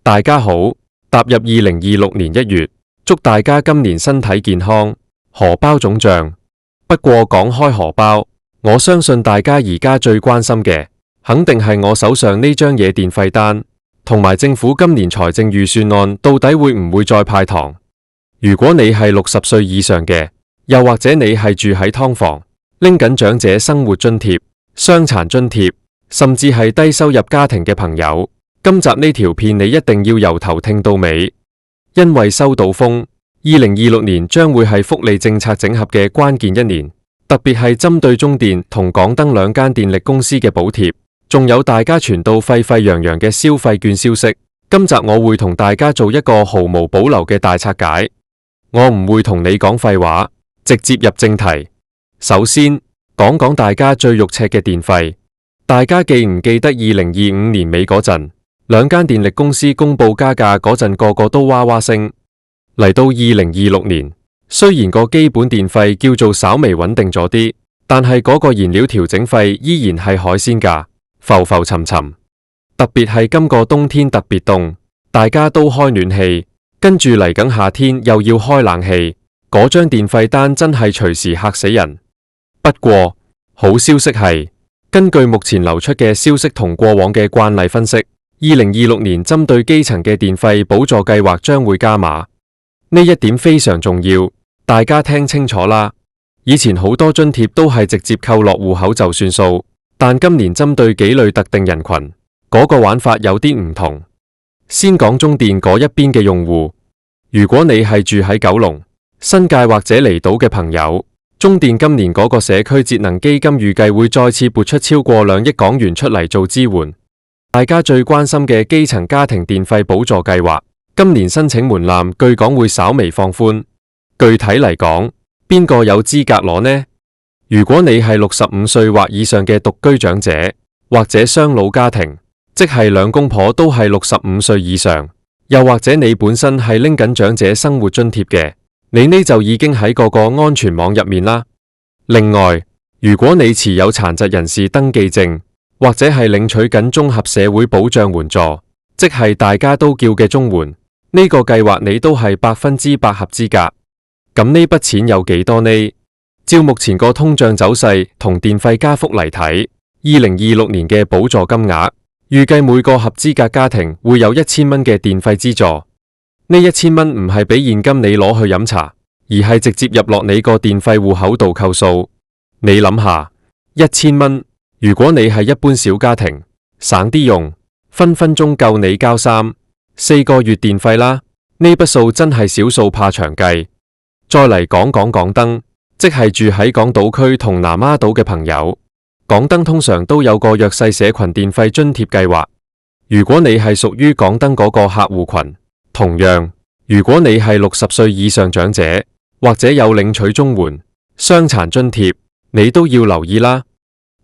大家好，踏入2026年1月，祝大家今年身體健康，荷包腫脹。不過講開荷包，我相信大家而家最關心嘅，肯定係我手上呢張嘢電費單，同埋政府今年財政預算案到底會唔會再派糖？如果你係60歲以上嘅，又或者你係住喺劏房，拎緊長者生活津貼、傷殘津貼，甚至係低收入家庭嘅朋友，今集呢條片你一定要由頭聽到尾，因為收到風，2026年將會係福利政策整合嘅關鍵一年，特別係針對中電同港燈兩間電力公司嘅補貼，仲有大家傳到沸沸揚揚嘅消費券消息。今集我會同大家做一個毫無保留嘅大拆解，我唔會同你講廢話，直接入正題。首先講講大家最肉赤嘅電費，大家記唔記得2025年尾嗰陣，兩間電力公司公布加價嗰陣，個個都哇哇聲。嚟到2026年，雖然個基本電費叫做稍微穩定咗啲，但係嗰個燃料調整費依然係海鮮價，浮浮沉沉。特別係今個冬天特別凍，大家都開暖氣，跟住嚟緊夏天又要開冷氣，嗰張電費單真係隨時嚇死人。不過好消息係，根據目前流出嘅消息同過往嘅慣例分析，2026年針對基層嘅電費補助計劃將會加碼，呢一點非常重要，大家聽清楚啦。以前好多津貼都係直接扣落戶口就算數，但今年針對幾類特定人群，嗰個玩法有啲唔同。先講中電嗰一邊嘅用戶，如果你係住喺九龍、新界或者離島嘅朋友，中電今年嗰個社區節能基金預計會再次撥出超過2億港元出嚟做支援。大家最關心嘅基層家庭電費補助計劃，今年申請門檻據講會稍微放寬。具體嚟講，邊個有資格攞呢？如果你係65歲或以上嘅獨居長者，或者雙老家庭，即係兩公婆都係65歲以上，又或者你本身係拎緊長者生活津貼嘅，你呢就已經喺個安全網入面啦。另外，如果你持有殘疾人士登記證，或者係領取緊綜合社會保障援助，即係大家都叫嘅綜援，呢個計劃你都係100%合資格。咁呢筆錢有幾多呢？照目前個通脹走勢同電費加幅嚟睇，2026年嘅補助金額，預計每個合資格家庭會有1000蚊嘅電費資助。呢1000蚊唔係俾現金你攞去飲茶，而係直接入落你個電費戶口度扣數。你諗下，1000蚊，如果你係一般小家庭，省啲用，分分鐘夠你交3-4個月電費啦。呢筆數真係小數怕長計。再嚟講講港燈，即係住喺港島區同南丫島嘅朋友，港燈通常都有個弱勢社群電費津貼計劃。如果你係屬於港燈嗰個客戶群，同樣，如果你係60歲以上長者，或者有領取綜援、傷殘津貼，你都要留意啦。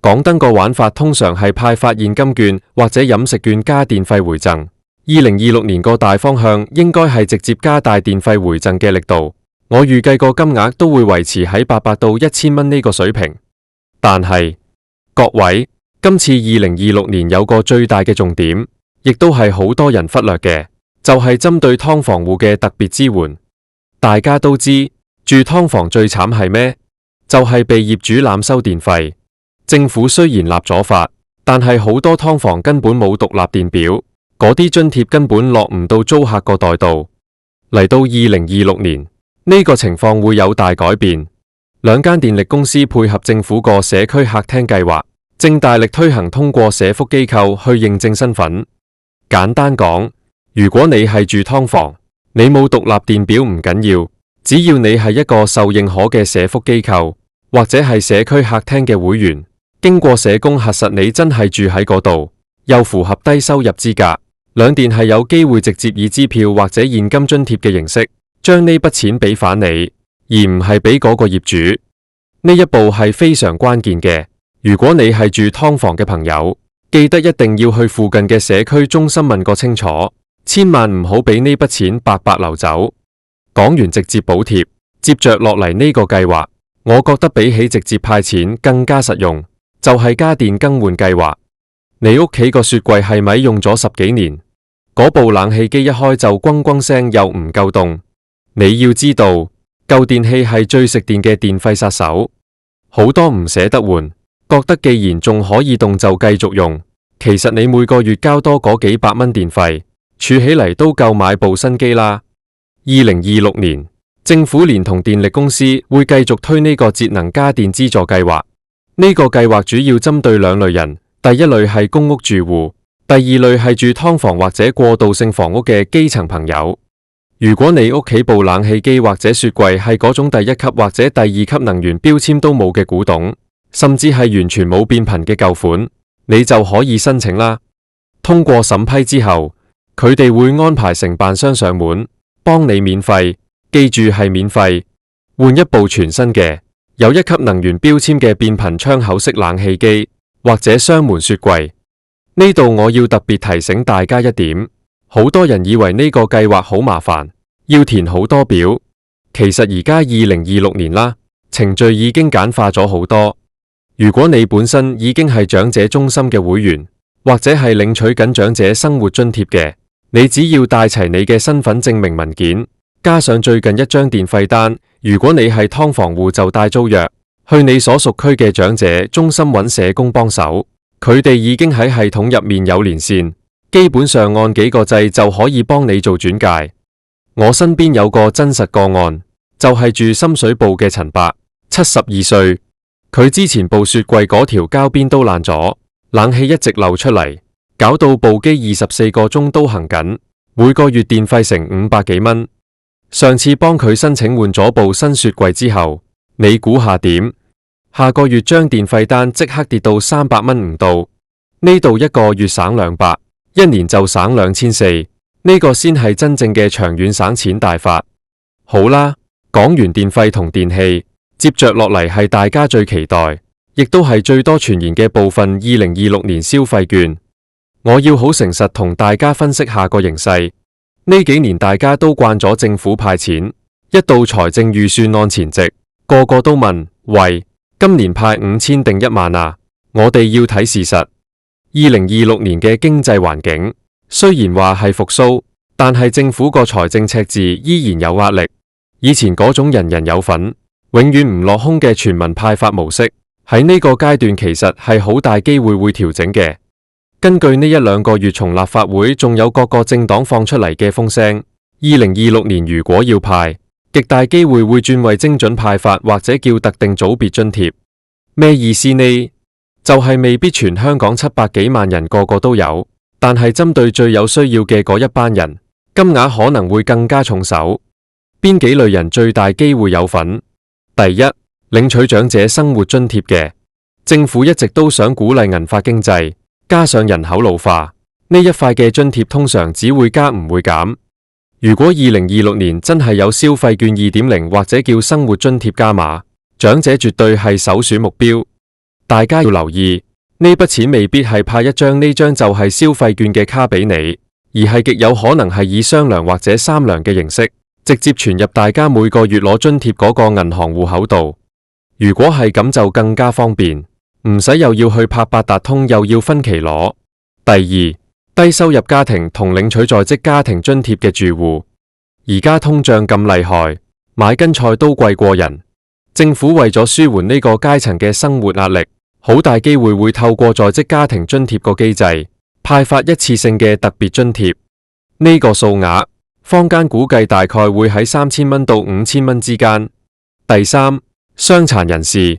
港燈個玩法通常係派發現金券或者飲食券加電費回贈。2026年個大方向應該係直接加大電費回贈嘅力度。我預計個金額都會維持喺800到1000蚊呢個水平。但係各位，今次2026年有個最大嘅重點，亦都係好多人忽略嘅，就係針對劏房戶嘅特別支援。大家都知住劏房最慘係咩？就係被業主濫收電費。政府雖然立咗法，但係好多劏房根本冇獨立電表，嗰啲津貼根本落唔到租客個袋度。嚟到2026年，呢個情況會有大改變。兩間電力公司配合政府個社區客廳計劃，正大力推行通過社福機構去認證身份。簡單講，如果你係住劏房，你冇獨立電表唔緊要，只要你係一個受認可嘅社福機構，或者係社區客廳嘅會員，經過社工核實你真係住喺嗰度，又符合低收入資格，兩電係有機會直接以支票或者現金津貼嘅形式，將呢筆錢俾返你，而唔係俾嗰個業主。呢一步係非常關鍵嘅。如果你係住劏房嘅朋友，記得一定要去附近嘅社區中心問個清楚，千萬唔好俾呢筆錢白白流走。講完直接補貼，接着落嚟呢個計劃，我覺得比起直接派錢更加實用，就係家電更換計劃。你屋企個雪櫃係咪用咗10幾年？嗰部冷氣機一開就轟轟聲，又唔夠凍。你要知道，舊電器係最食電嘅電費殺手，好多唔捨得換，覺得既然仲可以凍就繼續用。其實你每個月交多嗰幾百蚊電費，儲起嚟都夠買部新機啦。2026年，政府連同電力公司會繼續推呢個節能家電資助計劃。呢個計劃主要針對兩類人，第一類係公屋住戶，第二類係住劏房或者過渡性房屋嘅基層朋友。如果你屋企部冷氣機或者雪櫃係嗰種第一級或者第二級能源標籤都冇嘅古董，甚至係完全冇變頻嘅舊款，你就可以申請啦。通過審批之後，佢哋會安排承辦商上門，幫你免費，記住係免費，換一部全新嘅有一級能源標籤嘅變頻窗口式冷氣機或者雙門雪櫃。呢度我要特別提醒大家一點，好多人以為呢個計劃好麻煩，要填好多表。其實而家2026年啦，程序已經簡化咗好多。如果你本身已經係長者中心嘅會員，或者係領取緊長者生活津貼嘅，你只要帶齊你嘅身份證明文件，加上最近一張電費單。如果你係劏房戶就帶租約，去你所屬區嘅長者中心揾社工幫手，佢哋已經喺系統入面有連線，基本上按幾個掣就可以幫你做轉介。我身邊有個真實個案，就係住深水埗嘅陳伯，72歲，佢之前部雪櫃嗰條膠邊都爛咗，冷氣一直漏出嚟，搞到部機24個鐘都行緊，每個月電費成500幾蚊。上次幫佢申請換咗部新雪櫃之後，你估下點？下個月張電費單即刻跌到300蚊唔到，呢度一個月省200，一年就省2400，呢個先係真正嘅長遠省錢大法。好啦，講完電費同電器，接着落嚟係大家最期待，亦都係最多傳言嘅部分，2026年消費券。我要好誠實同大家分析下個形勢。呢幾年大家都慣咗政府派錢，一到財政預算案前夕，個個都問：喂，今年派5000定1萬啊？我哋要睇事實。2026年嘅經濟環境雖然話係復甦，但係政府個財政赤字依然有壓力。以前嗰種人人有份，永遠唔落空嘅全民派發模式，喺呢個階段其實係好大機會會調整嘅。根據呢1-2個月從立法會仲有各個政黨放出嚟嘅風聲，2026年如果要派，極大機會會轉為精準派發或者叫特定組別津貼。咩意思呢？就係未必全香港700幾萬人個個都有，但係針對最有需要嘅嗰一班人，金額可能會更加重手。邊幾類人最大機會有份？第一，領取長者生活津貼嘅，政府一直都想鼓勵銀髮經濟。加上人口老化，呢一塊嘅津貼通常只會加唔會減。如果2026年真係有消費券2.0或者叫生活津貼加碼，長者絕對係首選目標。大家要留意，呢筆錢未必係派一張呢張就係消費券嘅卡俾你，而係極有可能係以雙糧或者三糧嘅形式，直接存入大家每個月攞津貼嗰個銀行戶口度。如果係咁就更加方便。唔使又要去拍八達通，又要分期攞。第二，低收入家庭同領取在職家庭津貼嘅住戶，而家通脹咁厲害，買斤菜都貴過人。政府為咗舒緩呢個階層嘅生活壓力，好大機會會透過在職家庭津貼個機制，派發一次性嘅特別津貼。呢個數額，坊間估計大概會喺3000蚊到5000蚊之間。第三，傷殘人士。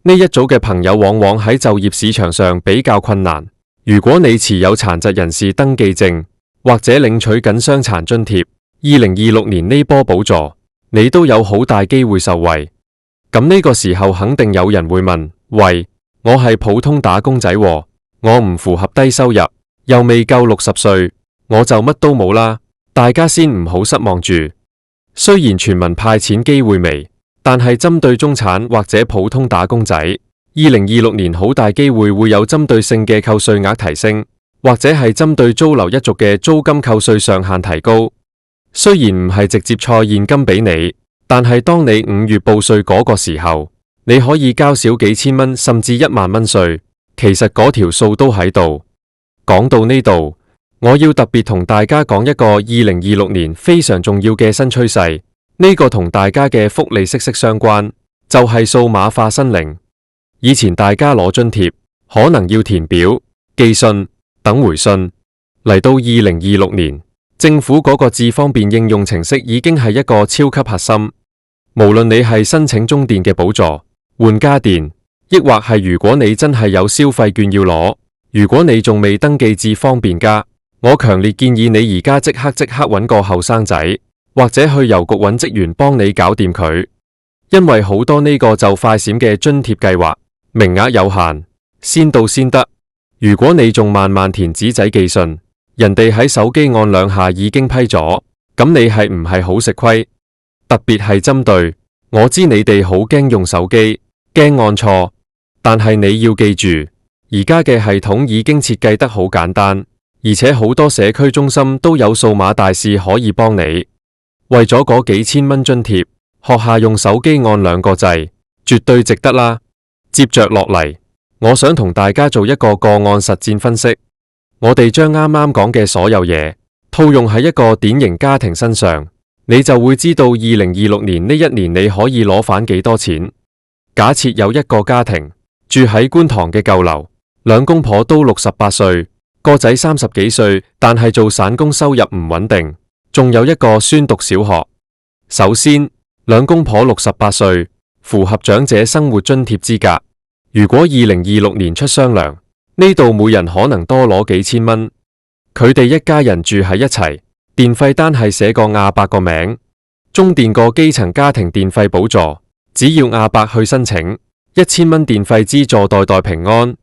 呢一組嘅朋友往往喺就業市場上比較困難。如果你持有殘疾人士登記證或者領取緊傷殘津貼，2026年呢波補助，你都有好大機會受惠。咁呢個時候肯定有人會問：喂，我係普通打工仔喎，我唔符合低收入，又未夠60歲，我就乜都冇啦。大家先唔好失望住。雖然全民派錢機會微，但係針對中產或者普通打工仔，2026年好大機會會有針對性嘅扣稅額提升，或者係針對租樓一族嘅租金扣稅上限提高。雖然唔係直接錯現金俾你，但係當你5月報稅嗰個時候，你可以交少幾千蚊甚至1萬蚊稅，其實嗰條數都喺度。講到呢度，我要特別同大家講一個2026年非常重要嘅新趨勢，呢個同大家嘅福利息息相關，就係數碼化申領。以前大家攞津貼，可能要填表、寄信、等回信。嚟到2026年，政府嗰個智方便應用程式已經係一個超級核心。無論你係申請中電嘅補助、換家電，抑或係如果你真係有消費券要攞，如果你仲未登記智方便家，我強烈建議你而家即刻揾個後生仔，或者去郵局揾職員幫你搞掂佢，因為好多呢個就快閃嘅津貼計劃，名額有限，先到先得。如果你仲慢慢填紙仔寄信，人哋喺手機按兩下已經批咗，咁你係唔係好食虧？特別係針對，我知你哋好驚用手機，驚按錯，但係你要記住，而家嘅系統已經設計得好簡單，而且好多社區中心都有數碼大使可以幫你。為咗嗰幾千蚊津貼，學下用手機按兩個掣，絕對值得啦。接着落嚟，我想同大家做一個個案實戰分析。我哋將啱啱講嘅所有嘢套用喺一個典型家庭身上，你就會知道2026年呢一年你可以攞返幾多錢。假設有一個家庭住喺觀塘嘅舊樓，兩公婆都68歲，個仔30幾歲，但係做散工收入唔穩定，仲有一個孫讀小學。首先，兩公婆68歲，符合長者生活津貼資格。如果2026年出雙糧，呢度每人可能多攞幾千蚊。佢哋一家人住喺一齊，電費單係寫個阿伯個名。中電個基層家庭電費補助，只要阿伯去申請，1000蚊電費資助代代平安。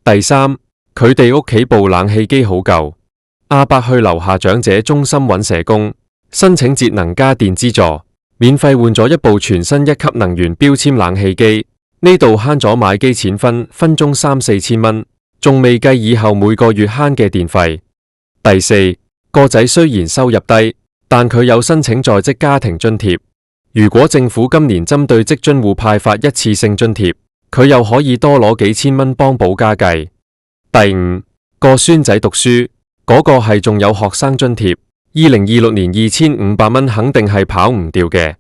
第三，佢哋屋企部冷氣機好舊，阿伯去樓下長者中心揾社工，申請節能家電資助，免費換咗一部全新1級能源標籤冷氣機。呢度慳咗買機錢分鐘3-4千蚊，仲未計以後每個月慳嘅電費。第四，個仔雖然收入低，但佢有申請在職家庭津貼。如果政府今年針對職津戶派發一次性津貼，佢又可以多攞幾千蚊幫補家計。第五，個孫仔讀書，嗰個係仲有學生津貼，2026年2500蚊肯定係跑唔掉嘅。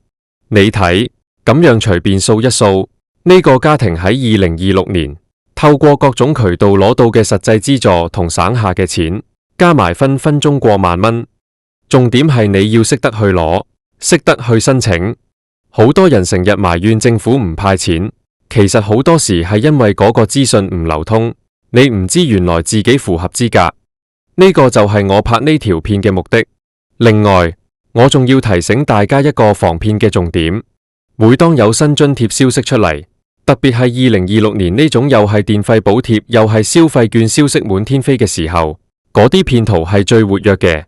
你睇，咁樣隨便數一數，呢個家庭喺2026年透過各種渠道攞到嘅實際資助同省下嘅錢，加埋分鐘過萬蚊。重點係你要識得去攞，識得去申請。好多人成日埋怨政府唔派錢，其實好多時係因為嗰個資訊唔流通，你唔知原來自己符合資格。呢個就係我拍呢條片嘅目的。另外，我仲要提醒大家一個防騙嘅重點，每當有新津貼消息出嚟，特別係2026年呢種又係電費補貼又係消費券消息滿天飛嘅時候，嗰啲騙徒係最活躍嘅。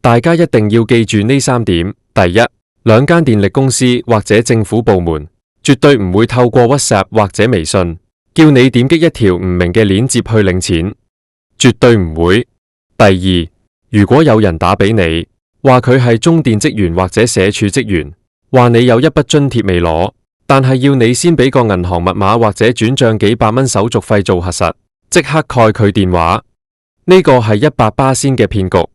大家一定要記住呢3點。第一，兩間電力公司或者政府部門絕對唔會透過 WhatsApp 或者微信叫你點擊一條唔明嘅鏈接去領錢，絕對唔會。第二，如果有人打俾你，話佢係中電職員或者社署職員，話你有一筆津貼未攞，但係要你先俾個銀行密碼或者轉賬幾百蚊手續費做核實，即刻蓋佢電話。呢個係100%嘅騙局。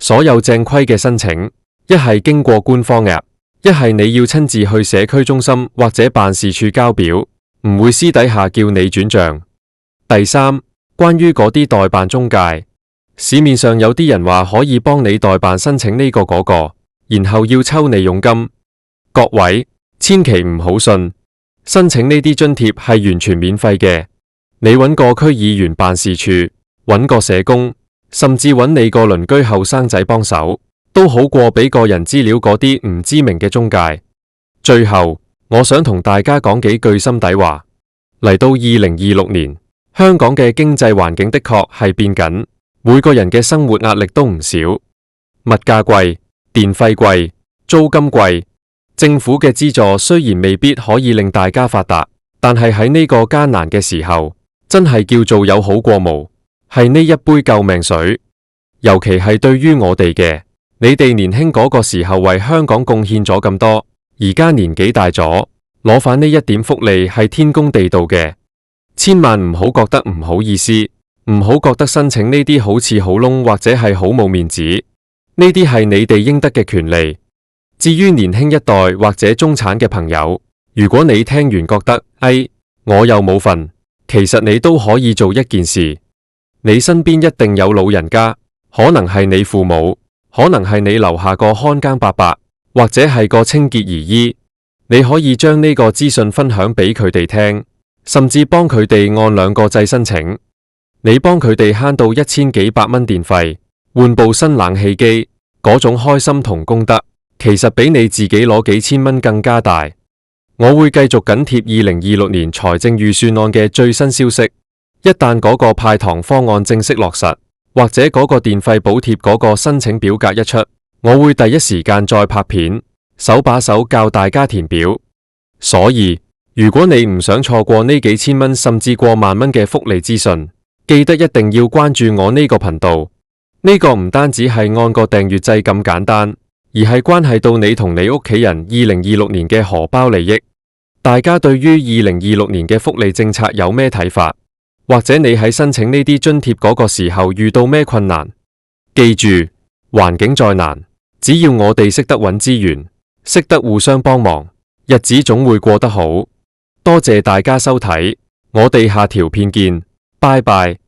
所有正規嘅申請，一係經過官方 App， 一係你要親自去社區中心或者辦事處交表，唔會私底下叫你轉賬。第三，關於嗰啲代辦中介，市面上有啲人話可以幫你代辦申請呢個嗰個，然後要抽你佣金。各位千祈唔好信，申請呢啲津貼係完全免費嘅。你揾個區議員辦事處，揾個社工，甚至揾你個鄰居後生仔幫手，都好過俾個人資料嗰啲唔知名嘅中介。最後，我想同大家講幾句心底話。嚟到2026年，香港嘅經濟環境的確係變緊，每個人嘅生活壓力都唔少，物價貴，電費貴，租金貴。政府嘅資助雖然未必可以令大家發達，但係喺呢個艱難嘅時候，真係叫做有好過無。係呢一杯救命水，尤其係對於我哋嘅，你哋年輕嗰個時候為香港貢獻咗咁多，而家年紀大咗，攞返呢一點福利係天公地道嘅，千萬唔好覺得唔好意思。唔好覺得申請呢啲好似好窿或者係好冇面子，呢啲係你哋應得嘅權利。至於年輕一代或者中產嘅朋友，如果你聽完覺得，我又冇份，其實你都可以做一件事。你身邊一定有老人家，可能係你父母，可能係你樓下個看更伯伯，或者係個清潔姨姨。你可以將呢個資訊分享俾佢哋聽，甚至幫佢哋按2個掣申請。你幫佢哋慳到1000幾百蚊電費，換部新冷氣機，嗰種開心同功德，其實比你自己攞幾千蚊更加大。我會繼續緊貼2026年財政預算案嘅最新消息，一旦嗰個派糖方案正式落實，或者嗰個電費補貼嗰個申請表格一出，我會第一時間再拍片，手把手教大家填表。所以，如果你唔想錯過呢幾千蚊甚至過萬蚊嘅福利資訊，記得一定要關注我呢個頻道。呢個唔單止係按個訂閱制咁簡單，而係關係到你同你屋企人2026年嘅荷包利益。大家對於2026年嘅福利政策有咩睇法？或者你喺申請呢啲津貼嗰個時候遇到咩困難？記住，環境再難，只要我哋識得揾資源，識得互相幫忙，日子總會過得好。多謝大家收睇，我哋下條片見，拜拜。